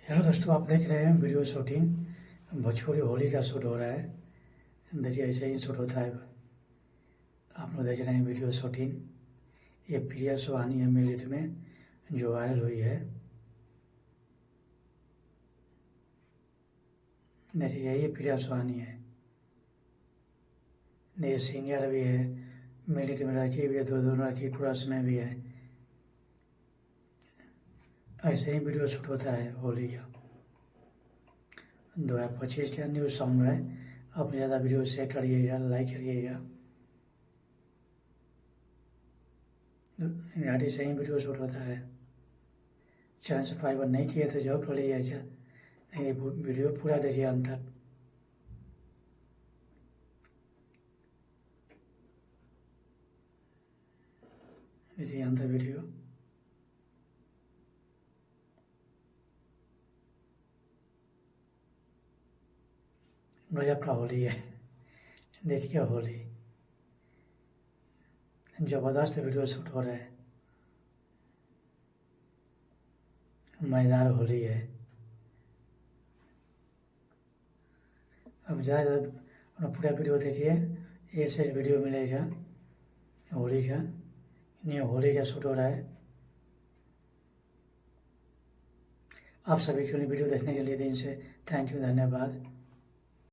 Hello दोस्तों, आप देख रहे हैं वीडियो शूटिंग। भोजपुरी होली का शूट हो रहा है। देखिए, ऐसे ही शूट होता है। आप लोग देख रहे हैं वीडियो शूटिंग। ये प्रिया सुहानी है मिलिट में, जो वायरल हुई है। देखिए, यही प्रिया सुहानी है। ये सीनियर भी है, मिलिट में लड़की भी है, दो लड़की पुरुष में भी है। ऐसे ही वीडियो शूट होता है होली का। 2025 का न्यूज़ सॉन्ग है। आप ज़्यादा वीडियो शेयर करिएगा, लाइक करिएगा। गाड़ी से ही वीडियो शूट होता है। चैनल सब्सक्राइब नहीं किए तो जरूर कर लीजिए। ये वीडियो पूरा देखिए अंत तक। देखिए अंत वीडियो। गजब का होली है। देखिए होली, ज़बरदस्त वीडियो शूट हो रहा है। मज़ेदार होली है। अब ज़्यादा पूरा वीडियो देखिए। एक से वीडियो मिलेगा होली का। न्यू होली का शूट हो रहा है। आप सभी के लिए वीडियो देखने के लिए दिन से थैंक यू, धन्यवाद।